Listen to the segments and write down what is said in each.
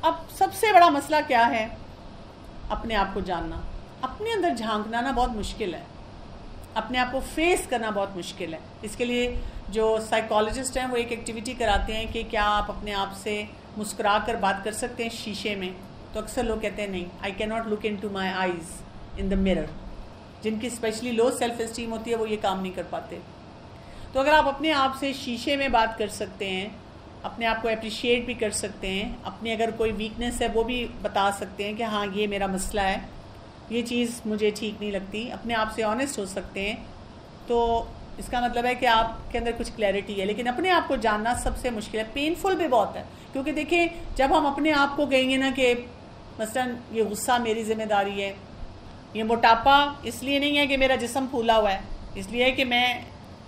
اب سب سے بڑا مسئلہ کیا ہے؟ اپنے آپ کو جاننا. اپنے اندر جھانکنا نا بہت مشکل ہے، اپنے آپ کو فیس کرنا بہت مشکل ہے. اس کے لیے جو سائیکالوجسٹ ہیں وہ ایک ایکٹیویٹی کراتے ہیں کہ کیا آپ اپنے آپ سے مسکرا کر بات کر سکتے ہیں شیشے میں؟ تو اکثر لوگ کہتے ہیں نہیں، آئی کی not look in to my eyes in the mirror. جن کی اسپیشلی لو سیلف اسٹیم ہوتی ہے وہ یہ کام نہیں کر پاتے. تو اگر آپ اپنے آپ سے شیشے میں بات کر سکتے ہیں، اپنے آپ کو اپریشیٹ بھی کر سکتے ہیں، اپنی اگر کوئی ویکنس ہے وہ بھی بتا سکتے ہیں کہ ہاں یہ میرا مسئلہ ہے، یہ چیز مجھے ٹھیک نہیں لگتی، اپنے آپ سے آنیسٹ ہو سکتے ہیں، تو اس کا مطلب ہے کہ آپ کے اندر کچھ کلیئرٹی ہے. لیکن اپنے آپ کو جاننا سب سے مشکل ہے، پینفل بھی بہت ہے. کیونکہ دیکھیں جب ہم اپنے آپ کو کہیں گے نا کہ مثلا یہ غصہ میری ذمہ داری ہے، یہ موٹاپا اس لیے نہیں ہے کہ میرا جسم پھولا ہوا ہے، اس لیے ہے کہ میں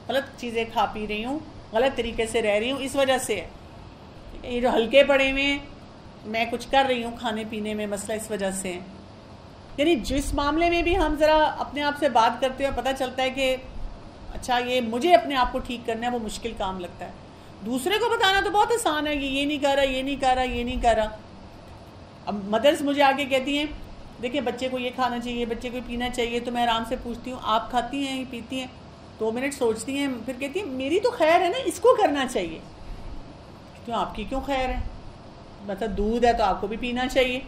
غلط چیزیں کھا پی رہی ہوں، غلط طریقے سے رہ رہی ہوں، اس وجہ سے ہے. یہ جو ہلکے پڑے ہوئے ہیں میں کچھ کر رہی ہوں کھانے پینے میں، مسئلہ اس وجہ سے ہے. یعنی جس معاملے میں بھی ہم ذرا اپنے آپ سے بات کرتے ہیں پتہ چلتا ہے کہ اچھا یہ مجھے اپنے آپ کو ٹھیک کرنا ہے، وہ مشکل کام لگتا ہے. دوسرے کو بتانا تو بہت آسان ہے کہ یہ نہیں کر رہا، یہ نہیں کر رہا، یہ نہیں کر رہا. اب مدرس مجھے آگے کہتی ہیں دیکھیں بچے کو یہ کھانا چاہیے، بچے کو پینا چاہیے، تو میں آرام سے پوچھتی ہوں آپ کھاتی ہیں، یہ پیتی ہیں؟ 2 منٹ سوچتی ہیں، پھر کہتی ہیں میری تو خیر ہے نا، اس کو کرنا چاہیے. کیوں آپ کی کیوں خیر ہے؟ مطلب دودھ ہے تو آپ کو بھی پینا چاہیے،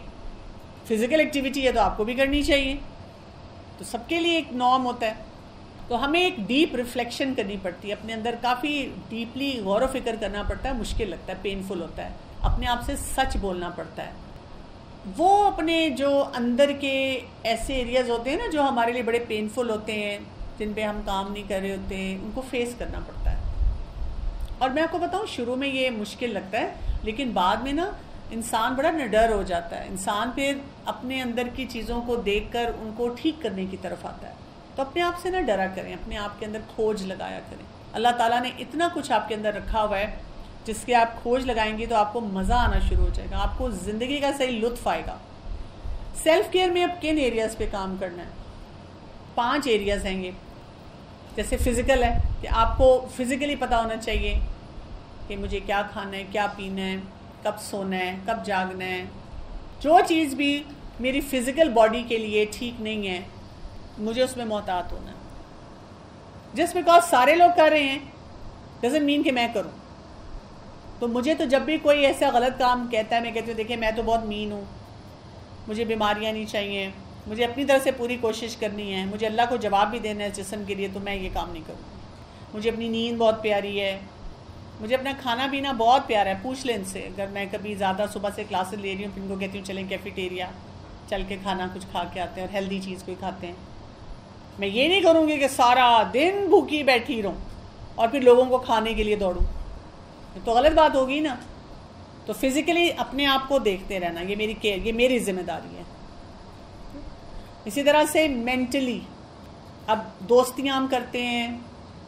فزیکل ایکٹیویٹی ہے تو آپ کو بھی کرنی چاہیے. تو سب کے لیے ایک نارم ہوتا ہے. تو ہمیں ایک ڈیپ ریفلیکشن کرنی پڑتی ہے، اپنے اندر کافی ڈیپلی غور و فکر کرنا پڑتا ہے. مشکل لگتا ہے، پینفل ہوتا ہے، اپنے آپ سے سچ بولنا پڑتا ہے. وہ اپنے جو اندر کے ایسے ایریاز ہوتے ہیں نا جو ہمارے لیے بڑے پینفل ہوتے ہیں، جن پہ ہم کام نہیں کر رہے ہوتے، ان کو فیس کرنا پڑتا ہے. اور میں آپ کو بتاؤں شروع میں یہ مشکل لگتا ہے، لیکن بعد میں نا انسان بڑا نڈر ہو جاتا ہے. انسان پھر اپنے اندر کی چیزوں کو دیکھ کر ان کو ٹھیک کرنے کی طرف آتا ہے. تو اپنے آپ سے نہ ڈرا کریں، اپنے آپ کے اندر کھوج لگایا کریں. اللہ تعالیٰ نے اتنا کچھ آپ کے اندر رکھا ہوا ہے جس کے آپ کھوج لگائیں گے تو آپ کو مزہ آنا شروع ہو جائے گا، آپ کو زندگی کا صحیح لطف آئے گا. سیلف کیئر میں اب کن ایریاز پہ کام کرنا ہے؟ 5 ایریاز ہیں یہ. جیسے فزیکل ہے کہ آپ کو فزیکلی پتہ ہونا چاہیے کہ مجھے کیا کھانا ہے، کیا پینا ہے، کب سونا ہے، کب جاگنا ہے. جو چیز بھی میری فزیکل باڈی کے لیے ٹھیک نہیں ہے مجھے اس میں محتاط ہونا ہے. جس بیکاز سارے لوگ کر رہے ہیں ڈزنٹ مین کہ میں کروں. تو مجھے تو جب بھی کوئی ایسا غلط کام کہتا ہے میں کہتی ہوں دیکھیں میں تو بہت مین ہوں، مجھے بیماریاں نہیں چاہیے، مجھے اپنی طرف سے پوری کوشش کرنی ہے، مجھے اللہ کو جواب بھی دینا ہے اس جسم کے لیے، تو میں یہ کام نہیں کروں. مجھے اپنی نیند بہت پیاری ہے، مجھے اپنا کھانا پینا بہت پیارا ہے. پوچھ لیں ان سے، اگر میں کبھی زیادہ صبح سے کلاسز لے رہی ہوں پھر ان کو کہتی ہوں چلیں کیفیٹیریا چل کے کھانا کچھ کھا کے آتے ہیں، اور ہیلدی چیز کوئی کھاتے ہیں. میں یہ نہیں کروں گی کہ سارا دن بھوکی بیٹھی رہوں اور پھر لوگوں کو کھانے کے لیے دوڑوں، تو غلط بات ہوگی نا. تو فزیکلی اپنے آپ کو دیکھتے رہنا، یہ میری کیئر، یہ میری ذمہ داری ہے. اسی طرح سے مینٹلی اب دوستیاں ہم کرتے ہیں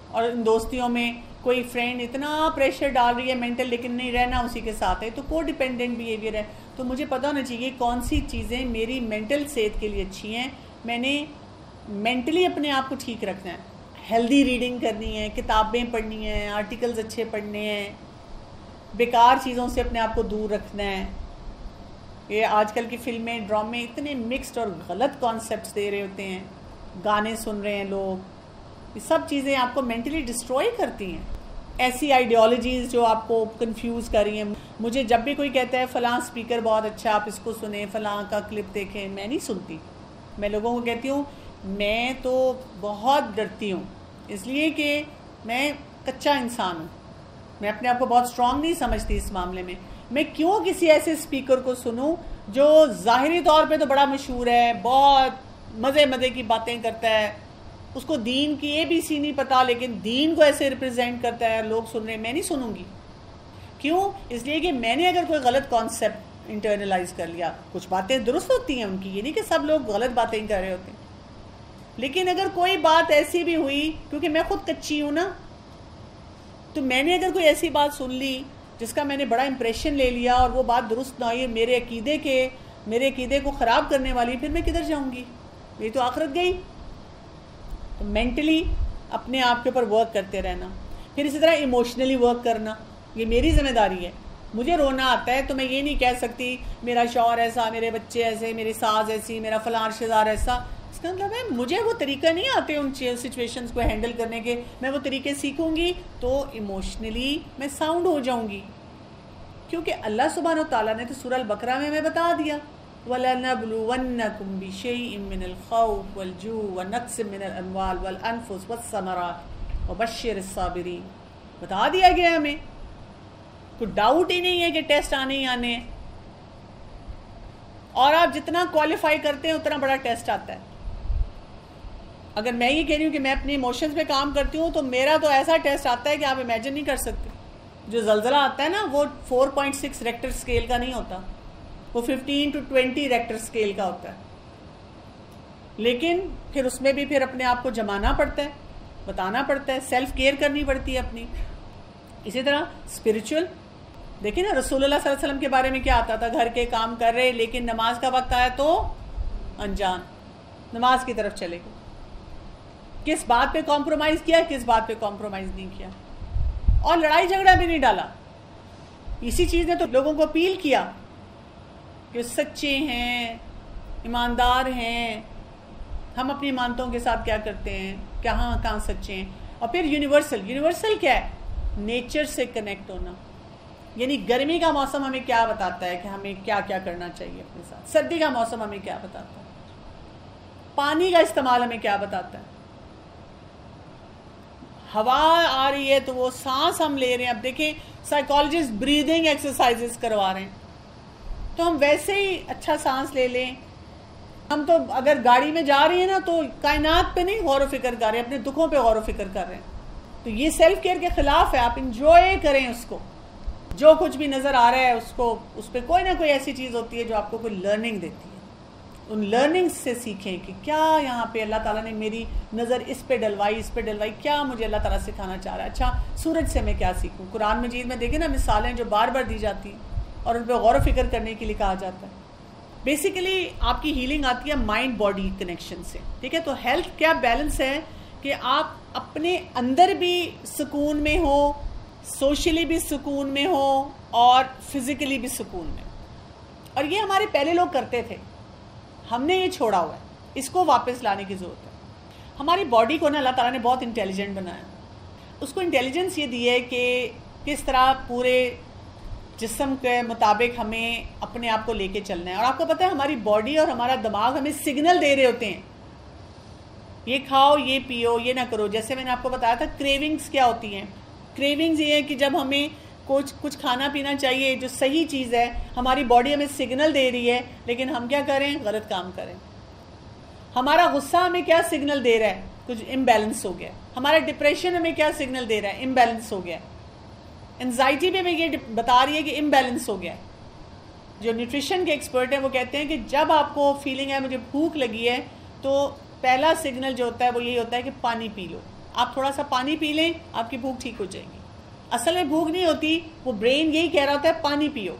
اور ان دوستیوں میں کوئی فرینڈ اتنا پریشر ڈال رہی ہے مینٹل، لیکن نہیں رہنا اسی کے ساتھ ہے، تو کو ڈیپینڈنٹ بیہیویئر ہے. تو مجھے پتہ ہونا چاہیے کون سی چیزیں میری مینٹل صحت کے لیے اچھی ہیں. میں نے مینٹلی اپنے آپ کو ٹھیک رکھنا ہے. ہیلدی ریڈنگ کرنی ہے، کتابیں پڑھنی ہیں، آرٹیکلز اچھے پڑھنے ہیں، بیکار چیزوں سے اپنے آپ کو دور رکھنا ہے. یہ آج کل کی فلمیں ڈرامے اتنے مکسڈ اور غلط کانسیپٹس دے رہے ہوتے ہیں، گانے سن رہے ہیں لوگ، یہ سب چیزیں آپ کو مینٹلی ڈسٹروائے کرتی ہیں. ایسی آئیڈیالوجیز جو آپ کو کنفیوز کر رہی ہیں. مجھے جب بھی کوئی کہتا ہے فلاں اسپیکر بہت اچھا آپ اس کو سنیں، فلاں کا کلپ دیکھیں، میں نہیں سنتی. میں لوگوں کو کہتی ہوں میں تو بہت ڈرتی ہوں، اس لیے کہ میں کچا انسان ہوں، میں اپنے آپ کو بہت اسٹرانگ نہیں سمجھتی اس معاملے میں. میں کیوں کسی ایسے اسپیکر کو سنوں جو ظاہری طور پہ تو بڑا مشہور ہے، بہت مزے کی باتیں کرتا ہے، اس کو دین کی ABC نہیں پتا لیکن دین کو ایسے ریپرزینٹ کرتا ہے، لوگ سن رہے ہیں، میں نہیں سنوں گی. کیوں؟ اس لیے کہ میں نے اگر کوئی غلط کانسیپٹ انٹرنلائز کر لیا. کچھ باتیں درست ہوتی ہیں ان کی، یہ نہیں کہ سب لوگ غلط باتیں کر رہے ہوتے ہیں، لیکن اگر کوئی بات ایسی بھی ہوئی، کیونکہ میں خود کچی ہوں نا، تو میں نے اگر کوئی ایسی بات سن لی جس کا میں نے بڑا امپریشن لے لیا اور وہ بات درست نہ ہوئی، میرے عقیدے کو خراب کرنے والی، پھر میں کدھر جاؤں گی؟ میری تو آخرت گئی. تو مینٹلی اپنے آپ کے اوپر ورک کرتے رہنا. پھر اسی طرح ایموشنلی ورک کرنا، یہ میری ذمہ داری ہے. مجھے رونا آتا ہے تو میں یہ نہیں کہہ سکتی میرا شوہر ایسا، میرے بچے ایسے، میری ساس ایسی، میرا فلاں رشتہ دار ایسا. اس کا مطلب ہے مجھے وہ طریقہ نہیں آتے ان سچویشنز کو ہینڈل کرنے کے. میں وہ طریقے سیکھوں گی تو ایموشنلی میں ساؤنڈ ہو جاؤں گی، کیونکہ اللہ سبحانہ وتعالیٰ نے تو سورہ البقرہ میں ہمیں بتا دیا وَلَنَبْلُوَنَّكُمْ بِشَيْءٍ مِّنَ الْخَوْفِ وَالْجُوعِ وَنَقْصٍ مِّنَ الْأَمْوَالِ وَالْأَنفُسِ وَالثَّمَرَاتِ وَبَشِّرِ الصَّابِرِينَ. بتا دیا گیا ہمیں، کوئی ڈاؤٹ ہی نہیں ہے کہ ٹیسٹ آنے ہی آنے ہیں. اور آپ جتنا کوالیفائی کرتے ہیں اتنا بڑا ٹیسٹ آتا ہے. اگر میں یہ کہہ رہی ہوں کہ میں اپنی ایموشنز پہ کام کرتی ہوں تو میرا تو ایسا ٹیسٹ آتا ہے کہ آپ امیجن نہیں کر سکتے. جو زلزلہ آتا ہے نا وہ 4.6 ریکٹر اسکیل کا نہیں ہوتا، وہ 15 to 20 ریکٹر اسکیل کا ہوتا ہے. لیکن پھر اس میں بھی پھر اپنے آپ کو جمانا پڑتا ہے، بتانا پڑتا ہے، سیلف کیئر کرنی پڑتی ہے اپنی. اسی طرح اسپرچل دیکھیں نا، رسول اللہ صلی اللہ علیہ وسلم کے بارے میں کیا آتا تھا، گھر کے کام کر رہے لیکن نماز کا وقت آیا تو انجان نماز کی طرف چلے گئے. کس بات پہ کمپرومائز کیا، کس بات پہ کمپرومائز نہیں کیا، اور لڑائی جھگڑا بھی نہیں ڈالا. اسی چیز نے تو لوگوں کو اپیل کیا کہ سچے ہیں، ایماندار ہیں. ہم اپنی امانتوں کے ساتھ کیا کرتے ہیں، کہاں سچے ہیں. اور پھر یونیورسل کیا ہے، نیچر سے کنیکٹ ہونا. یعنی گرمی کا موسم ہمیں کیا بتاتا ہے کہ ہمیں کیا کیا کرنا چاہیے اپنے ساتھ، سردی کا موسم ہمیں کیا بتاتا ہے، پانی کا استعمال ہمیں کیا بتاتا ہے. ہوا آ رہی ہے تو وہ سانس ہم لے رہے ہیں. اب دیکھیں سائیکالوجسٹ بریدنگ ایکسرسائزز کروا رہے ہیں تو ہم ویسے ہی اچھا سانس لے لیں. ہم تو اگر گاڑی میں جا رہے ہیں نا تو کائنات پہ نہیں غور و فکر کر رہے ہیں، اپنے دکھوں پہ غور و فکر کر رہے ہیں. تو یہ سیلف کیئر کے خلاف ہے. آپ انجوائے کریں اس کو، جو کچھ بھی نظر آ رہا ہے اس پہ کوئی نہ کوئی ایسی چیز ہوتی ہے جو آپ کو کوئی لرننگ دیتی ہے. ان لرننگ سے سیکھیں کہ کیا یہاں پہ اللہ تعالیٰ نے میری نظر اس پہ ڈلوائی، کیا مجھے اللہ تعالیٰ سکھانا چاہ رہا ہے. اچھا سورج سے میں کیا سیکھوں. قرآن مجید میں دیکھیں نا مثالیں جو بار بار دی جاتی ہیں اور ان پہ غور و فکر کرنے کے لیے کہا جاتا ہے. بیسیکلی آپ کی ہیلنگ آتی ہے مائنڈ باڈی کنیکشن سے. ٹھیک ہے، تو ہیلتھ کیا بیلنس ہے کہ آپ اپنے اندر بھی سکون میں ہو، سوشلی بھی سکون میں ہو اور فزیکلی بھی سکون میں. اور یہ ہمارے پہلے لوگ کرتے تھے، ہم نے یہ چھوڑا ہوا ہے. اس کو واپس لانے کی ضرورت ہے. ہماری باڈی کو نا اللہ تعالیٰ نے بہت انٹیلیجنٹ بنایا. اس کو انٹیلیجنس یہ دی ہے کہ کس طرح پورے جسم کے مطابق ہمیں اپنے آپ کو لے کے چلنا ہے. اور آپ کو پتہ ہے ہماری باڈی اور ہمارا دماغ ہمیں سگنل دے رہے ہوتے ہیں، یہ کھاؤ، یہ پیو، یہ نہ کرو. جیسے میں نے آپ کو بتایا تھا کریونگز کیا ہوتی ہیں. کریونگز یہ ہے کہ جب ہمیں کچھ کھانا پینا چاہیے جو صحیح چیز ہے، ہماری باڈی ہمیں سگنل دے رہی ہے لیکن ہم کیا کریں، غلط کام کریں. ہمارا غصہ ہمیں کیا سگنل دے رہا ہے، کچھ امبیلنس ہو گیا. ہمارا ڈپریشن ہمیں کیا سگنل دے رہا ہے، امبیلنس ہو گیا. انزائٹی بھی ہمیں یہ بتا رہی ہے کہ امبیلنس ہو گیا. جو نیوٹریشن کے ایکسپرٹ ہیں وہ کہتے ہیں کہ جب آپ کو فیلنگ ہے مجھے بھوک لگی ہے تو پہلا سگنل جو ہوتا ہے وہ یہی ہوتا ہے کہ پانی پی لو. آپ تھوڑا سا پانی پی لیں، آپ کی بھوک ٹھیک ہو جائے گی. اصل میں بھوک نہیں ہوتی، وہ برین یہی کہہ رہا ہوتا ہے پانی پیو.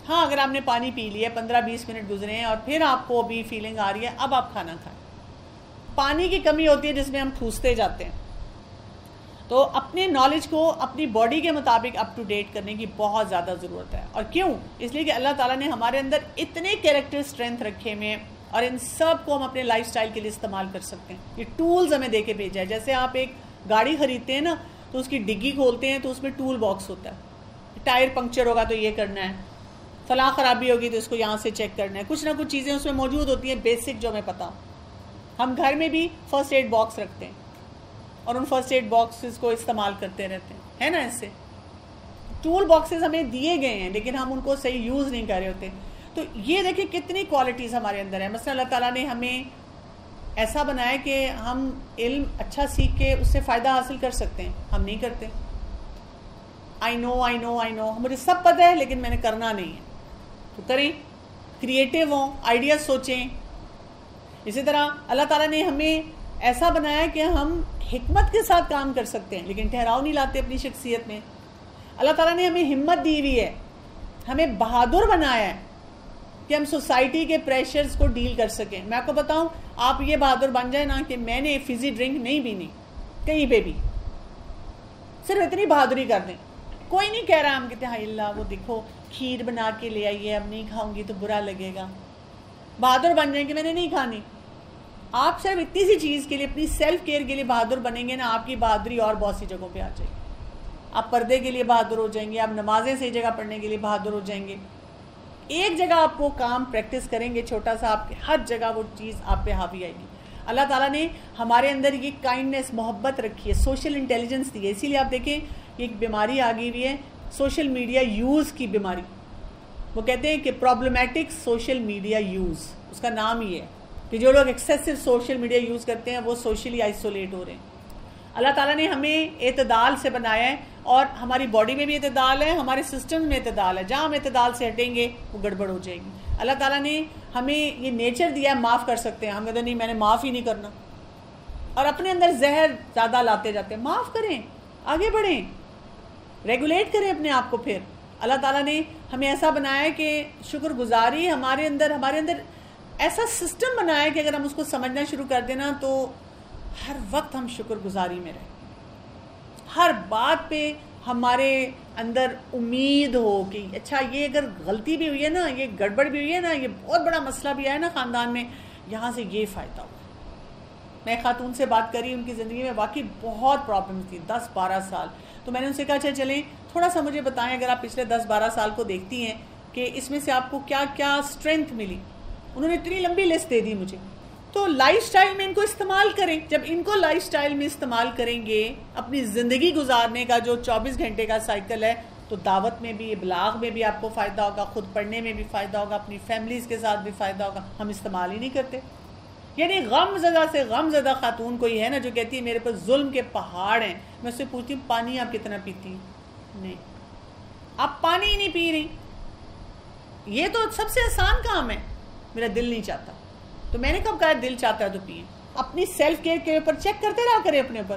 ہاں اگر آپ نے پانی پی لیا، 15-20 منٹ گزرے ہیں اور پھر آپ کو بھی فیلنگ آ رہی ہے، اب آپ کھانا کھائیں. پانی کی کمی ہوتی ہے جس میں ہم ٹھوستے جاتے ہیں. تو اپنے نالج کو اپنی باڈی کے مطابق اپ ٹو ڈیٹ کرنے کی بہت زیادہ ضرورت ہے. اور کیوں؟ اس لیے کہ اللہ تعالیٰ نے ہمارے اندر اتنے کیریکٹر اسٹرینتھ رکھے ہوئے ہیں اور ان سب کو ہم اپنے لائف سٹائل کے لیے استعمال کر سکتے ہیں. یہ ٹولز ہمیں دے کے بھیجا ہے. جیسے آپ ایک گاڑی خریدتے ہیں نا تو اس کی ڈگی کھولتے ہیں تو اس میں ٹول باکس ہوتا ہے. ٹائر پنکچر ہوگا تو یہ کرنا ہے، فلاں خرابی ہوگی تو اس کو یہاں سے چیک کرنا ہے. کچھ نہ کچھ چیزیں اس میں موجود ہوتی ہیں بیسک جو ہمیں پتا. ہم گھر میں بھی فرسٹ ایڈ باکس رکھتے ہیں اور ان فرسٹ ایڈ باکسز کو استعمال کرتے رہتے ہیں، ہے نا. ایسے ٹول باکسز ہمیں دیے گئے ہیں لیکن ہم ان کو صحیح یوز نہیں کر رہے ہوتے. تو یہ دیکھیں کتنی کوالٹیز ہمارے اندر ہیں. مثلا اللہ تعالیٰ نے ہمیں ایسا بنایا کہ ہم علم اچھا سیکھ کے اس سے فائدہ حاصل کر سکتے ہیں، ہم نہیں کرتے. آئی نو مجھے سب پتہ ہے لیکن میں نے کرنا نہیں ہے. تو کریں، کریٹیو ہوں، آئیڈیاز سوچیں. اسی طرح اللہ تعالیٰ نے ہمیں ایسا بنایا کہ ہم حکمت کے ساتھ کام کر سکتے ہیں لیکن ٹھہراؤ نہیں لاتے اپنی شخصیت میں. اللہ تعالیٰ نے ہمیں ہمت دی ہوئی ہے، ہمیں بہادر بنایا ہے کہ ہم سوسائٹی کے پریشرز کو ڈیل کر سکیں. میں آپ کو بتاؤں، آپ یہ بہادر بن جائیں نا کہ میں نے فزی ڈرنک نہیں پینی کہیں پہ بھی، صرف اتنی بہادری کر دیں. کوئی نہیں کہہ رہا، ہم کہتے ہیں ہائے اللہ وہ دیکھو کھیر بنا کے لے آئیے، اب نہیں کھاؤں گی تو برا لگے گا، بہادر بن جائیں کہ میں نے نہیں کھانی. آپ صرف اتنی سی چیز کے لیے، اپنی سیلف کیئر کے لیے بہادر بنیں گے نا، آپ کی بہادری اور بہت سی جگہوں پہ آ جائے گی. آپ پردے کے لیے بہادر ہو جائیں گے، آپ نمازیں صحیح جگہ پڑھنے کے لیے بہادر ہو جائیں گے. ایک جگہ آپ وہ کام پریکٹس کریں گے چھوٹا سا، آپ کے ہر جگہ وہ چیز آپ پہ حاوی آئے گی. اللہ تعالیٰ نے ہمارے اندر یہ کائنڈنس، محبت رکھی ہے، سوشل انٹیلیجنس دی ہے. اسی لیے آپ دیکھیں ایک بیماری آ گئی ہوئی ہے، سوشل میڈیا یوز کی بیماری. وہ کہتے ہیں کہ پرابلمیٹک سوشل میڈیا یوز، اس کا نام ہی ہے کہ جو لوگ ایکسیسو سوشل میڈیا یوز کرتے ہیں وہ سوشلی آئسولیٹ ہو رہے ہیں. اللہ تعالیٰ نے ہمیں اعتدال سے بنایا ہے، اور ہماری باڈی میں بھی اعتدال ہے، ہمارے سسٹم میں اعتدال ہے. جہاں ہم اعتدال سے ہٹیں گے وہ گڑبڑ ہو جائے گی. اللہ تعالیٰ نے ہمیں یہ نیچر دیا ہے، معاف کر سکتے ہیں. ہم کہتے ہیں نہیں میں نے معاف ہی نہیں کرنا، اور اپنے اندر زہر زیادہ لاتے جاتے ہیں. معاف کریں، آگے بڑھیں، ریگولیٹ کریں اپنے آپ کو. پھر اللہ تعالیٰ نے ہمیں ایسا بنایا ہے کہ شکر گزاری ہمارے اندر ایسا سسٹم بنایا ہے کہ اگر ہم اس کو سمجھنا شروع کر دیں نا تو ہر وقت ہم شکر گزاری میں رہیں. ہر بات پہ ہمارے اندر امید ہو کہ اچھا یہ اگر غلطی بھی ہوئی ہے نا، یہ گڑبڑ بھی ہوئی ہے نا، یہ بہت بڑا مسئلہ بھی آیا نا خاندان میں، یہاں سے یہ فائدہ ہوا. میں خاتون سے بات کری، ان کی زندگی میں واقعی بہت پرابلمس تھی 10-12 سال. تو میں نے ان سے کہا اچھا چلیں تھوڑا سا مجھے بتائیں، اگر آپ پچھلے 10-12 سال کو دیکھتی ہیں کہ اس میں سے آپ کو کیا کیا اسٹرینتھ ملی. انہوں نے اتنی لمبی لسٹ دے دی مجھے. تو لائف سٹائل میں ان کو استعمال کریں. جب ان کو لائف سٹائل میں استعمال کریں گے، اپنی زندگی گزارنے کا جو 24 گھنٹے کا سائیکل ہے، تو دعوت میں بھی، ابلاغ میں بھی آپ کو فائدہ ہوگا، خود پڑھنے میں بھی فائدہ ہوگا، اپنی فیملیز کے ساتھ بھی فائدہ ہوگا. ہم استعمال ہی نہیں کرتے. یعنی غم زدہ سے غم زدہ خاتون کوئی ہے نا جو کہتی ہے میرے پر ظلم کے پہاڑ ہیں. میں اس سے پوچھتی ہوں پانی آپ کتنا پیتی ہیں؟ نہیں، آپ پانی ہی نہیں پی رہی. یہ تو سب سے آسان کام ہے. میرا دل نہیں چاہتا. تو میں نے کب کہا دل چاہتا ہے تو پئیں. اپنی سیلف کیئر کے اوپر چیک کرتے رہا کریں اپنے اوپر،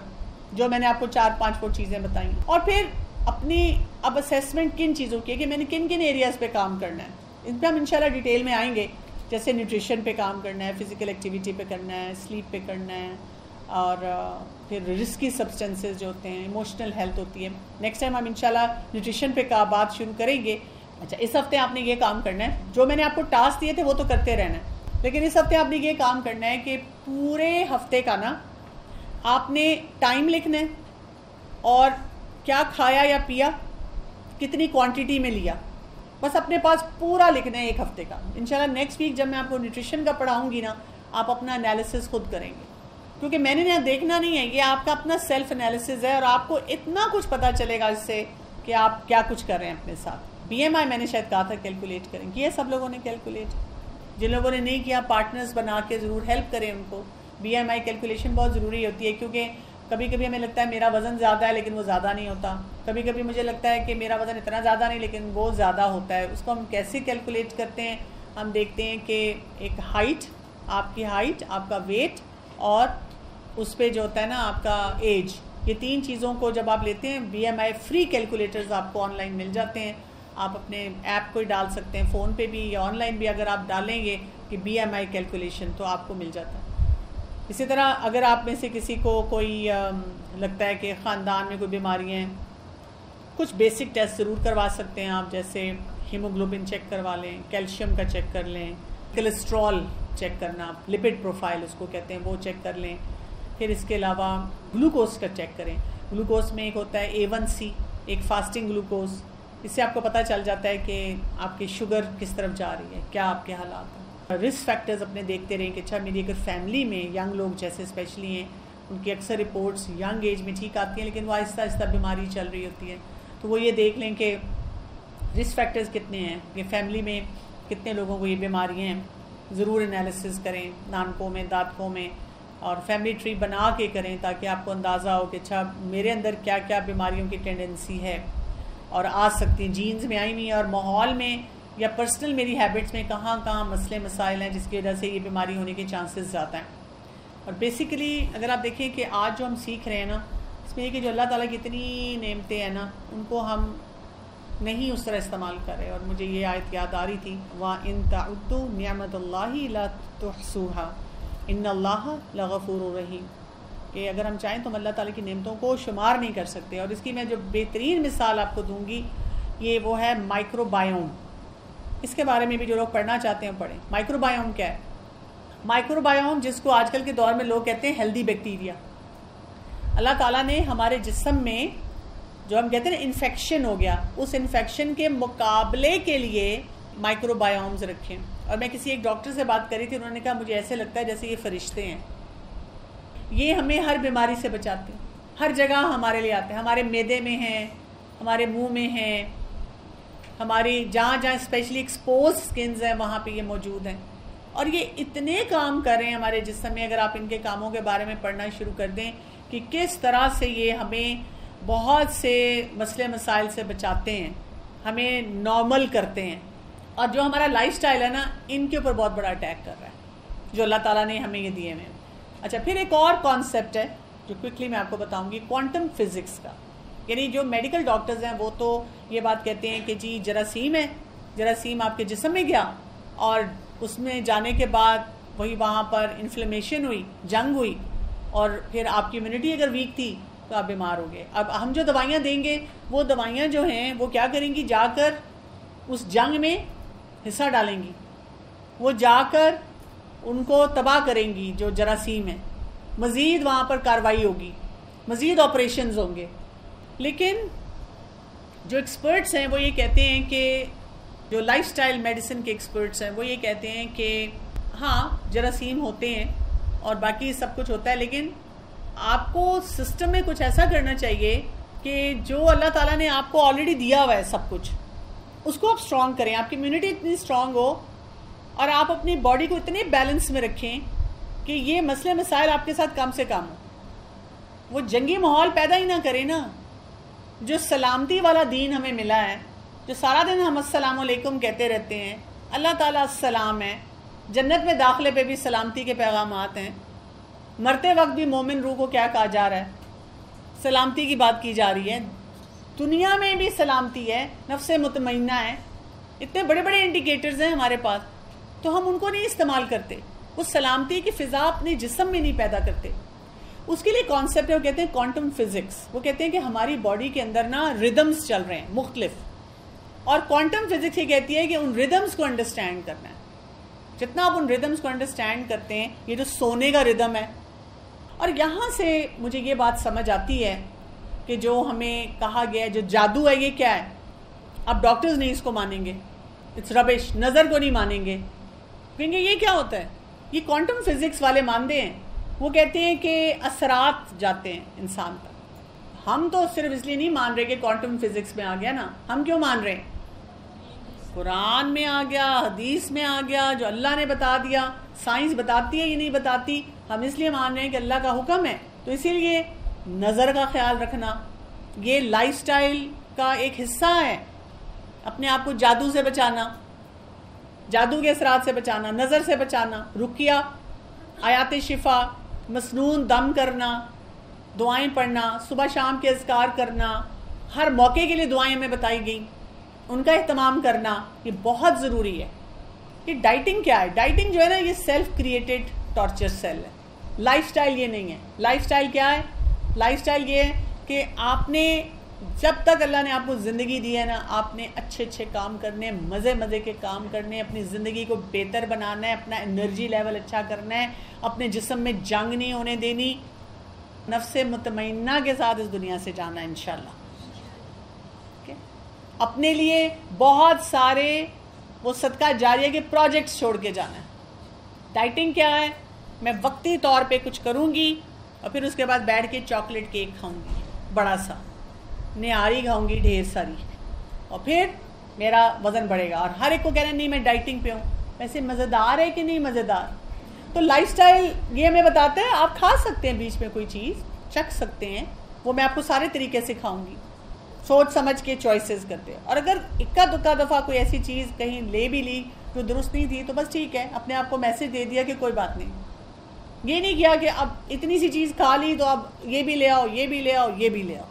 جو میں نے آپ کو 4-5 چیزیں بتائیں. اور پھر اپنی اب اسیسمنٹ کن چیزوں کی ہے کہ میں نے کن کن ایریاز پہ کام کرنا ہے. ان پہ ہم انشاءاللہ ڈیٹیل میں آئیں گے. جیسے نیوٹریشن پہ کام کرنا ہے، فزیکل ایکٹیویٹی پہ کرنا ہے، سلیپ پہ کرنا ہے، اور پھر رسکی سبسٹنسز جو ہوتے ہیں، ایموشنل ہیلتھ ہوتی ہے. نیکسٹ ٹائم ہم انشاءاللہ نیوٹریشن پہ بات شروع کریں گے. اچھا اس ہفتے آپ نے یہ کام کرنا ہے، جو میں نے آپ کو ٹاسک دیے تھے وہ تو کرتے رہنا ہے، لیکن اس ہفتے آپ نے یہ کام کرنا ہے کہ پورے ہفتے کا نا آپ نے ٹائم لکھنا ہے، اور کیا کھایا یا پیا، کتنی کوانٹٹی میں لیا، بس اپنے پاس پورا لکھنا ہے ایک ہفتے کا. انشاءاللہ نیکسٹ ویک جب میں آپ کو نیوٹریشن کا پڑھاؤں گی نا، آپ اپنا انالیسس خود کریں گے، کیونکہ میں نے دیکھنا نہیں ہے، یہ آپ کا اپنا سیلف انالیسس ہے، اور آپ کو اتنا کچھ پتا چلے گا اس سے کہ آپ کیا کچھ کر رہے ہیں اپنے ساتھ. بی ایم آئی میں نے شاید کہا تھا کیلکولیٹ کریں، کیا سب لوگوں نے کیلکولیٹ. جن لوگوں نے نہیں کیا پارٹنرز بنا کے ضرور ہیلپ کریں ان کو. بی ایم آئی کیلکولیشن بہت ضروری ہوتی ہے، کیونکہ کبھی کبھی ہمیں لگتا ہے میرا وزن زیادہ ہے لیکن وہ زیادہ نہیں ہوتا. کبھی کبھی مجھے لگتا ہے کہ میرا وزن اتنا زیادہ نہیں لیکن وہ زیادہ ہوتا ہے. اس کو ہم کیسے کیلکولیٹ کرتے ہیں؟ ہم دیکھتے ہیں کہ ایک ہائٹ، آپ کی ہائٹ، آپ کا ویٹ، اور اس پہ جو ہوتا ہے نا آپ کا ایج، یہ 3 چیزوں کو جب آپ لیتے ہیں، بی ایم آئی فری کیلکولیٹرز آپ کو آن لائن مل جاتے ہیں. آپ اپنے ایپ کو ہی ڈال سکتے ہیں، فون پہ بھی یا آن لائن بھی. اگر آپ ڈالیں گے کہ بی ایم آئی کیلکولیشن تو آپ کو مل جاتا ہے. اسی طرح اگر آپ میں سے کسی کو کوئی لگتا ہے کہ خاندان میں کوئی بیماریاں ہیں، کچھ بیسک ٹیسٹ ضرور کروا سکتے ہیں آپ، جیسے ہیموگلوبن چیک کروا لیں، کیلشیم کا چیک کر لیں، کولیسٹرول چیک کرنا، لپڈ پروفائل اس کو کہتے ہیں، وہ چیک کر لیں. پھر اس کے علاوہ گلوکوز کا چیک کریں. گلوکوز میں ایک ہوتا ہے A1C، ایک فاسٹنگ گلوکوز. اس سے آپ کو پتہ چل جاتا ہے کہ آپ کی شوگر کس طرف جا رہی ہے، کیا آپ کے حالات ہیں. رسک فیکٹرز اپنے دیکھتے رہیں کہ اچھا میری اگر فیملی میں ینگ لوگ جیسے اسپیشلی ہیں، ان کی اکثر رپورٹس ینگ ایج میں ٹھیک آتی ہیں لیکن وہ آہستہ آہستہ بیماری چل رہی ہوتی ہے، تو وہ یہ دیکھ لیں کہ رسک فیکٹرز کتنے ہیں، کہ فیملی میں کتنے لوگوں کو یہ بیماریاں ہیں. ضرور انالیسس کریں نانکوں میں، دانتوں میں، اور فیملی ٹری بنا کے کریں تاکہ آپ کو اندازہ ہو کہ اچھا میرے اندر کیا کیا بیماریوں کی ٹینڈنسی ہے اور آ سکتی ہیں، جینز میں آئی ہوئی ہیں، اور ماحول میں یا پرسنل میری ہیبٹس میں کہاں کہاں مسئلے مسائل ہیں جس کی وجہ سے یہ بیماری ہونے کے چانسز زیادہ ہیں. اور بیسیکلی اگر آپ دیکھیں کہ آج جو ہم سیکھ رہے ہیں نا، اس میں یہ کہ جو اللہ تعالیٰ کی اتنی نعمتیں ہیں نا، ان کو ہم نہیں اس طرح استعمال کر رہے. اور مجھے یہ آیت یاد آ رہی تھی، وَإِن تَعُدُّوا نِعْمَةَ اللَّهِ لَا تُحْصُوهَا إِنَّ اللَّهَ لَغَفُورٌ رَحِيمٌ، کہ کہ اگر ہم چاہیں تو ہم اللہ تعالیٰ کی نعمتوں کو شمار نہیں کر سکتے. اور اس کی میں جو بہترین مثال آپ کو دوں گی یہ وہ ہے مائکرو بایوم. اس کے بارے میں بھی جو لوگ پڑھنا چاہتے ہیں پڑھیں. مائکرو بایوم کیا ہے؟ مائکرو بایوم جس کو آج کل کے دور میں لوگ کہتے ہیں ہیلدی بیکٹیریا. اللہ تعالیٰ نے ہمارے جسم میں جو ہم کہتے ہیں نا انفیکشن ہو گیا, اس انفیکشن کے مقابلے کے لیے مائکرو بایومز رکھے. اور میں کسی ایک ڈاکٹر سے بات کری تھی, انہوں نے کہا مجھے ایسے لگتا ہے جیسے یہ فرشتے ہیں. یہ ہمیں ہر بیماری سے بچاتے ہیں, ہر جگہ ہمارے لیے آتے ہیں. ہمارے معدے میں ہیں, ہمارے منہ میں ہیں, ہماری جہاں جہاں اسپیشلی ایکسپوز سکنز ہیں وہاں پہ یہ موجود ہیں. اور یہ اتنے کام کر رہے ہیں ہمارے جسم میں. اگر آپ ان کے کاموں کے بارے میں پڑھنا شروع کر دیں کہ کس طرح سے یہ ہمیں بہت سے مسئلے مسائل سے بچاتے ہیں, ہمیں نارمل کرتے ہیں. اور جو ہمارا لائف سٹائل ہے نا, ان کے اوپر بہت بڑا اٹیک کر رہا ہے جو اللہ تعالیٰ نے ہمیں یہ دیے ہوئے. اچھا, پھر ایک اور کانسیپٹ ہے جو کوئکلی میں آپ کو بتاؤں گی, کوانٹم فزکس کا. یعنی جو میڈیکل ڈاکٹرز ہیں وہ تو یہ بات کہتے ہیں کہ جی جراثیم ہے, جراثیم آپ کے جسم میں گیا اور اس میں جانے کے بعد وہی وہاں پر انفلیمیشن ہوئی, جنگ ہوئی, اور پھر آپ کی امیونٹی اگر ویک تھی تو آپ بیمار ہو گئے. اب ہم جو دوائیاں دیں گے وہ دوائیاں جو ہیں وہ کیا کریں گی, جا کر اس جنگ میں حصہ ڈالیں گی, وہ جا کر ان کو تباہ کریں گی جو جراثیم ہیں. مزید وہاں پر کارروائی ہوگی, مزید آپریشنز ہوں گے. لیکن جو ایکسپرٹس ہیں وہ یہ کہتے ہیں کہ جو لائف سٹائل میڈیسن کے ایکسپرٹس ہیں وہ یہ کہتے ہیں کہ ہاں جراثیم ہوتے ہیں اور باقی سب کچھ ہوتا ہے, لیکن آپ کو سسٹم میں کچھ ایسا کرنا چاہیے کہ جو اللہ تعالیٰ نے آپ کو آلریڈی دیا ہوا ہے سب کچھ, اس کو آپ اسٹرانگ کریں. آپ کی امیونٹی اتنی اسٹرانگ ہو اور آپ اپنی باڈی کو اتنے بیلنس میں رکھیں کہ یہ مسئلے مسائل آپ کے ساتھ کم سے کم ہو. وہ جنگی ماحول پیدا ہی نہ کرے نا. جو سلامتی والا دین ہمیں ملا ہے, جو سارا دن ہم السلام علیکم کہتے رہتے ہیں, اللہ تعالیٰ السلام ہے, جنت میں داخلے پہ بھی سلامتی کے پیغامات ہیں, مرتے وقت بھی مومن روح کو کیا کہا جا رہا ہے, سلامتی کی بات کی جا رہی ہے, دنیا میں بھی سلامتی ہے, نفس مطمئنہ ہے. اتنے بڑے بڑے انڈیکیٹرز ہیں ہمارے پاس, تو ہم ان کو نہیں استعمال کرتے. اس سلامتی کی فضا اپنے جسم میں نہیں پیدا کرتے. اس کے لیے کانسیپٹ ہے, وہ کہتے ہیں کوانٹم فزکس. وہ کہتے ہیں کہ ہماری باڈی کے اندر نا ردمز چل رہے ہیں مختلف, اور کوانٹم فزکس یہ کہتی ہے کہ ان ردمز کو انڈرسٹینڈ کرنا ہے. جتنا آپ ان ردمز کو انڈرسٹینڈ کرتے ہیں, یہ جو سونے کا ردم ہے, اور یہاں سے مجھے یہ بات سمجھ آتی ہے کہ جو ہمیں کہا گیا ہے جو جادو ہے یہ کیا ہے. اب ڈاکٹرز نہیں اس کو مانیں گے, اٹس ربش, نظر کو نہیں مانیں گے, کہیں گے یہ کیا ہوتا ہے. یہ کوانٹم فزکس والے مانتے ہیں. وہ کہتے ہیں کہ اثرات جاتے ہیں انسان پر. ہم تو صرف اس لیے نہیں مان رہے کہ کوانٹم فزکس میں آ گیا نا, ہم کیوں مان رہے ہیں, قرآن میں آ گیا, حدیث میں آ گیا, جو اللہ نے بتا دیا. سائنس بتاتی ہے یہ نہیں بتاتی, ہم اس لیے مان رہے ہیں کہ اللہ کا حکم ہے. تو اسی لیے نظر کا خیال رکھنا یہ لائف سٹائل کا ایک حصہ ہے. اپنے آپ کو جادو سے بچانا, جادو کے اثرات سے بچانا, نظر سے بچانا, رقیہ, آیات شفا, مسنون دم کرنا, دعائیں پڑھنا, صبح شام کے اذکار کرنا, ہر موقع کے لیے دعائیں ہمیں بتائی گئیں, ان کا اہتمام کرنا, یہ بہت ضروری ہے. یہ ڈائٹنگ کیا ہے؟ ڈائٹنگ جو ہے نا یہ سیلف کریٹڈ ٹارچر سیل ہے. لائف سٹائل یہ نہیں ہے. لائف سٹائل کیا ہے؟ لائف سٹائل یہ ہے کہ آپ نے جب تک اللہ نے آپ کو زندگی دی ہے نا, آپ نے اچھے اچھے کام کرنے, مزے مزے کے کام کرنے, اپنی زندگی کو بہتر بنانا ہے, اپنا انرجی لیول اچھا کرنا ہے, اپنے جسم میں جنگ نہیں ہونے دینی, نفس مطمئنہ کے ساتھ اس دنیا سے جانا ہے انشاءاللہ. اپنے لیے بہت سارے وہ صدقہ جاریہ کے پروجیکٹس چھوڑ کے جانا ہے. ڈائٹنگ کیا ہے؟ میں وقتی طور پہ کچھ کروں گی اور پھر اس کے بعد بیٹھ کے چاکلیٹ کیک کھاؤں گی بڑا سا, نہاری کھاؤں گی ڈھیر ساری, اور پھر میرا وزن بڑھے گا. اور ہر ایک کو کہنا نہیں میں ڈائٹنگ پہ ہوں. ویسے مزیدار ہے کہ نہیں مزیدار؟ تو لائف سٹائل یہ ہمیں بتاتا ہے آپ کھا سکتے ہیں بیچ میں کوئی چیز, چکھ سکتے ہیں, وہ میں آپ کو سارے طریقے سکھاؤں گی, سوچ سمجھ کے چوائسیز کرتے ہیں. اور اگر اکا دکا دفعہ کوئی ایسی چیز کہیں لے بھی لی جو درست نہیں تھی تو بس ٹھیک ہے, اپنے آپ کو میسج دے دیا کہ کوئی بات نہیں. یہ نہیں کیا کہ اب اتنی سی چیز کھا لی تو اب یہ بھی لے آؤ, یہ بھی لے آؤ, یہ بھی لے آؤ.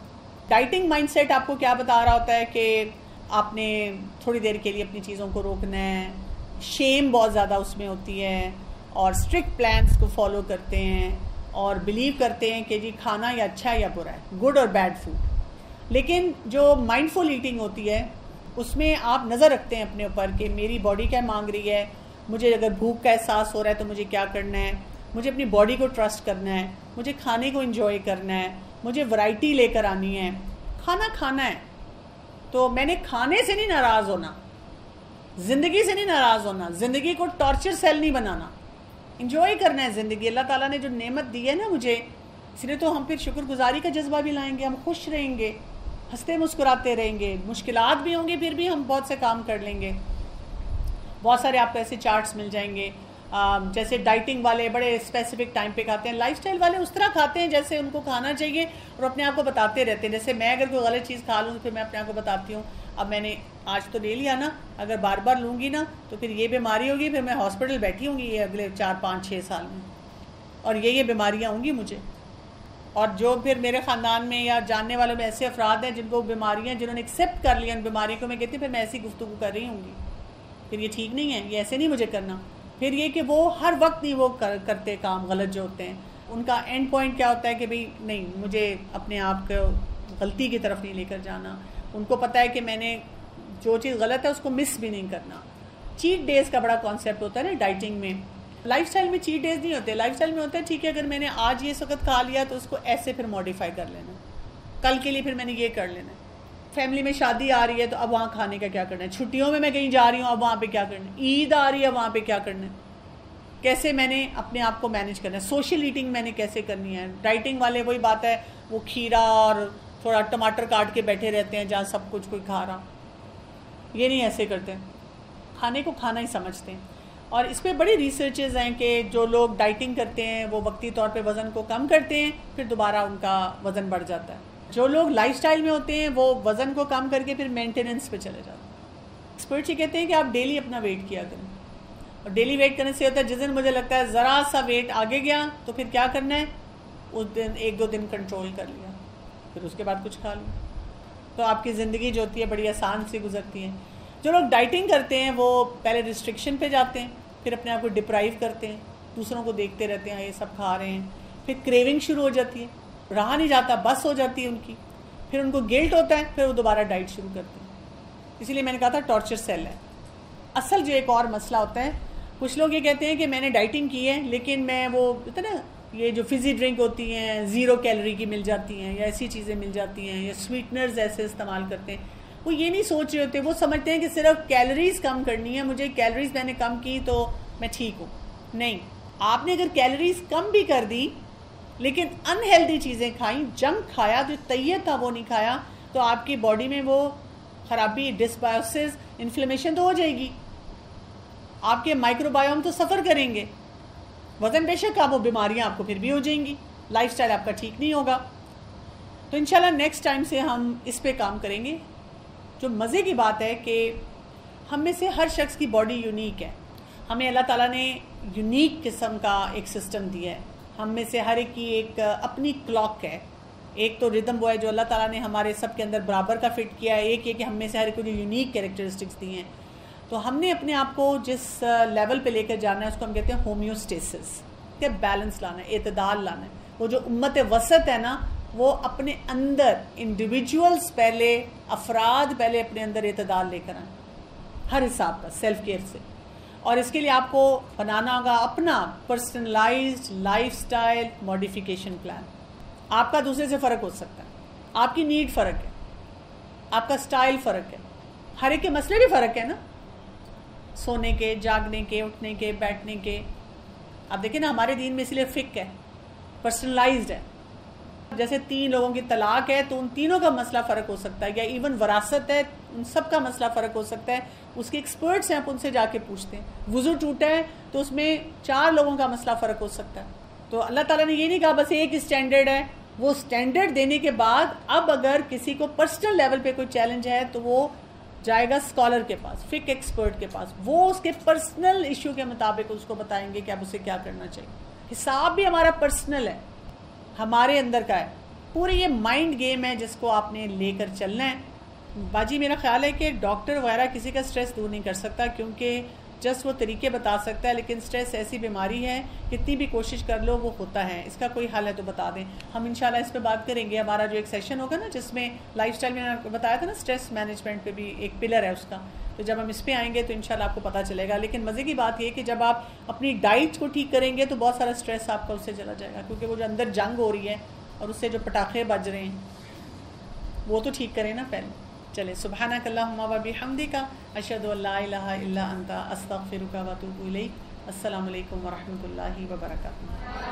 ڈائٹنگ مائنڈ سیٹ آپ کو کیا بتا رہا ہوتا ہے کہ آپ نے تھوڑی دیر کے لیے اپنی چیزوں کو روکنا ہے, شیم بہت زیادہ اس میں ہوتی ہے, اور اسٹرکٹ پلانس کو فالو کرتے ہیں, اور بلیو کرتے ہیں کہ جی کھانا یا اچھا ہے یا برا ہے، گڈ اور بیڈ فوڈ. لیکن جو مائنڈ فل ایٹنگ ہوتی ہے اس میں آپ نظر رکھتے ہیں اپنے اوپر کہ میری باڈی کیا مانگ رہی ہے، مجھے اگر بھوک کا احساس ہو رہا ہے تو مجھے کیا کرنا ہے، مجھے اپنی باڈی کو ٹرسٹ کرنا ہے، مجھے کھانے کو انجوائے کرنا ہے، مجھے ورائٹی لے کر آنی ہے، کھانا کھانا ہے. تو میں نے کھانے سے نہیں ناراض ہونا، زندگی سے نہیں ناراض ہونا، زندگی کو ٹارچر سیل نہیں بنانا، انجوائے کرنا ہے زندگی. اللہ تعالیٰ نے جو نعمت دی ہے نا مجھے، اس لیے تو ہم پھر شکر گزاری کا جذبہ بھی لائیں گے، ہم خوش رہیں گے، ہنستے مسکراتے رہیں گے. مشکلات بھی ہوں گے پھر بھی ہم بہت سے کام کر لیں گے. بہت سارے آپ کو ایسے چارٹس مل جائیں گے، جیسے ڈائٹنگ والے بڑے اسپیسیفک ٹائم پہ کھاتے ہیں، لائف سٹائل والے اس طرح کھاتے ہیں جیسے ان کو کھانا چاہیے اور اپنے آپ کو بتاتے رہتے ہیں. جیسے میں اگر کوئی غلط چیز کھا لوں تو پھر میں اپنے آپ کو بتاتی ہوں اب میں نے آج تو لے لیا نا، اگر بار بار لوں گی نا تو پھر یہ بیماری ہوگی، پھر میں ہاسپٹل بیٹھی ہوں گی یہ اگلے 4 5 6 سال میں، اور یہ بیماریاں ہوں گی مجھے. اور جو پھر میرے خاندان میں یا جاننے والوں میں ایسے افراد ہیں جن کو بیماریاں، جنہوں نے ایکسیپٹ کر لیا ان بیماریوں کو، میں کہتی ہوں پھر میں ایسی گفتگو کر رہی ہوں گی، پھر یہ ٹھیک نہیں ہے، یہ ایسے نہیں مجھے کرنا. پھر یہ کہ وہ ہر وقت نہیں وہ کرتے کام غلط جو ہوتے ہیں، ان کا اینڈ پوائنٹ کیا ہوتا ہے کہ بھئی نہیں، مجھے اپنے آپ کو غلطی کی طرف نہیں لے کر جانا. ان کو پتہ ہے کہ میں نے جو چیز غلط ہے اس کو مس بھی نہیں کرنا. چیٹ ڈیز کا بڑا کانسیپٹ ہوتا ہے نا ڈائٹنگ میں. لائف سٹائل میں چیٹ ڈیز نہیں ہوتے، لائف سٹائل میں ہوتا ہے ٹھیک ہے اگر میں نے آج یہ وقت کھا لیا تو اس کو ایسے پھر موڈیفائی کر لینا، کل کے لیے پھر میں نے یہ کر لینا. فیملی میں شادی آ رہی ہے تو اب وہاں کھانے کا کیا کرنا ہے، چھٹیوں میں کہیں جا رہی ہوں اب وہاں پہ کیا کرنا ہے، عید آ رہی ہے وہاں پہ کیا کرنا ہے، کیسے میں نے اپنے آپ کو مینیج کرنا ہے. سوشل ایٹنگ میں نے کیسے کرنی ہے. ڈائٹنگ والے وہی بات ہے، وہ کھیرا اور تھوڑا ٹماٹر کاٹ کے بیٹھے رہتے ہیں جہاں سب کچھ کوئی کھا رہا. یہ نہیں ایسے کرتے، کھانے کو کھانا ہی سمجھتے ہیں. اور اس پہ بڑی ریسرچز ہیں کہ جو لوگ ڈائٹنگ کرتے ہیں وہ وقتی طور پہ وزن کو کم کرتے ہیں، پھر دوبارہ ان کا وزن بڑھ جاتا ہے. جو لوگ لائف سٹائل میں ہوتے ہیں وہ وزن کو کم کر کے پھر مینٹیننس پہ چلے جاتے ہیں. ایکسپرٹس یہ کہتے ہیں کہ آپ ڈیلی اپنا ویٹ کیا کریں، اور ڈیلی ویٹ کرنے سے ہوتا ہے جس دن مجھے لگتا ہے ذرا سا ویٹ آگے گیا تو پھر کیا کرنا ہے، اس دن 1 2 دن کنٹرول کر لیا، پھر اس کے بعد کچھ کھا لیا، تو آپ کی زندگی جو ہوتی ہے بڑی آسان سے گزرتی ہے. جو لوگ ڈائٹنگ کرتے ہیں وہ پہلے ریسٹرکشن پہ جاتے ہیں، پھر اپنے آپ کو ڈپرائیو کرتے ہیں، دوسروں کو دیکھتے رہتے ہیں یہ سب کھا رہے ہیں، پھر کریونگ شروع ہو جاتی ہے، رہا نہیں جاتا، بس ہو جاتی ہے ان کی، پھر ان کو گلٹ ہوتا ہے، پھر وہ دوبارہ ڈائٹ شروع کرتے ہیں. اسی لیے میں نے کہا تھا ٹارچر سیل ہے. اصل جو ایک اور مسئلہ ہوتا ہے، کچھ لوگ یہ کہتے ہیں کہ میں نے ڈائٹنگ کی ہے لیکن میں وہ ہوتا ہے نا یہ جو فزی ڈرنک ہوتی ہیں 0 کیلوری کی مل جاتی ہیں یا ایسی چیزیں مل جاتی ہیں یا سویٹنرز ایسے استعمال کرتے ہیں، وہ یہ نہیں سوچ رہے ہوتے، وہ سمجھتے ہیں کہ صرف کیلوریز کم کرنی ہے، مجھے کیلوریز میں نے کم کی تو میں ٹھیک ہوں. نہیں، آپ نے اگر کیلوریز کم بھی کر دی لیکن انہیلدی چیزیں کھائیں، جنک کھایا، جو طیب تھا وہ نہیں کھایا، تو آپ کی باڈی میں وہ خرابی، ڈسبایوسس، انفلیمیشن تو ہو جائے گی، آپ کے مائکرو بایوم تو سفر کریں گے، وزن بے شک آپ، وہ بیماریاں آپ کو پھر بھی ہو جائیں گی، لائف سٹائل آپ کا ٹھیک نہیں ہوگا. تو انشاءاللہ نیکسٹ ٹائم سے ہم اس پہ کام کریں گے. جو مزے کی بات ہے کہ ہم میں سے ہر شخص کی باڈی یونیک ہے، ہمیں اللہ تعالیٰ نے یونیک قسم کا ایک سسٹم دیا ہے، ہم میں سے ہر ایک کی ایک اپنی کلاک ہے. ایک تو ردم وہ ہے جو اللہ تعالیٰ نے ہمارے سب کے اندر برابر کا فٹ کیا ہے، ایک یہ کہ ہم میں سے ہر ایک کو جو یونیک کیریکٹرسٹکس دی ہیں. تو ہم نے اپنے آپ کو جس لیول پہ لے کر جانا ہے اس کو ہم کہتے ہیں ہومیوسٹیسس، کہ بیلنس لانا ہے، اعتدال لانا ہے. وہ جو امت وسط ہے نا، وہ اپنے اندر انڈیویجولز پہلے، افراد پہلے اپنے اندر اعتدال لے کر آئیں ہر حساب کا، سیلف کیئر سے. اور اس کے لیے آپ کو بنانا ہوگا اپنا personalised life style modification plan. آپ کا دوسرے سے فرق ہو سکتا ہے، آپ کی نیڈ فرق ہے، آپ کا سٹائل فرق ہے، ہر ایک کے مسئلے بھی فرق ہے نا، سونے کے، جاگنے کے، اٹھنے کے، بیٹھنے کے. آپ دیکھیں نا ہمارے دین میں اس لیے فقہ ہے، پرسنلائزڈ ہے. جیسے 3 لوگوں کی طلاق ہے تو ان تینوں کا مسئلہ فرق ہو سکتا ہے، یا ایون وراثت ہے ان سب کا مسئلہ فرق ہو سکتا ہے. اس کے ایکسپرٹس ہیں، آپ ان سے جا کے پوچھتے ہیں. وضو ٹوٹا ہے تو اس میں 4 لوگوں کا مسئلہ فرق ہو سکتا ہے. تو اللہ تعالیٰ نے یہ نہیں کہا بس ایک اسٹینڈرڈ ہے. وہ اسٹینڈرڈ دینے کے بعد اب اگر کسی کو پرسنل لیول پہ کوئی چیلنج ہے تو وہ جائے گا اسکالر کے پاس، فقہ ایکسپرٹ کے پاس، وہ اس کے پرسنل ایشو کے مطابق اس کو بتائیں گے کہ اب اسے کیا کرنا چاہیے. حساب بھی ہمارا پرسنل ہے، ہمارے اندر کا ہے. پورے یہ مائنڈ گیم ہے جس کو آپ نے لے کر چلنا ہے. باجی میرا خیال ہے کہ ڈاکٹر وغیرہ کسی کا سٹریس دور نہیں کر سکتا، کیونکہ جسٹ وہ طریقے بتا سکتا ہے، لیکن سٹریس ایسی بیماری ہے کتنی بھی کوشش کر لو وہ ہوتا ہے. اس کا کوئی حل ہے تو بتا دیں. ہم انشاءاللہ اس پہ بات کریں گے. ہمارا جو ایک سیشن ہوگا نا جس میں لائف سٹائل میں نے آپ کو بتایا تھا نا، سٹریس مینجمنٹ پہ بھی ایک پلر ہے اس کا، تو جب ہم اس پہ آئیں گے تو انشاءاللہ آپ کو پتہ چلے گا. لیکن مزے کی بات یہ کہ جب آپ اپنی ڈائٹ کو ٹھیک کریں گے تو بہت سارا سٹریس آپ کا اس سے چلا جائے گا، کیونکہ وہ جو اندر جنگ ہو رہی ہے اور اس سے جو پٹاخے بج رہے ہیں وہ تو ٹھیک کریں نا پہلے. چلے، سبحانک اللہم و بحمدک، اشہد ان لا الہ الا انت، استغفرک و اتوب الیک. السلام علیکم ورحمۃ اللہ وبرکاتہ.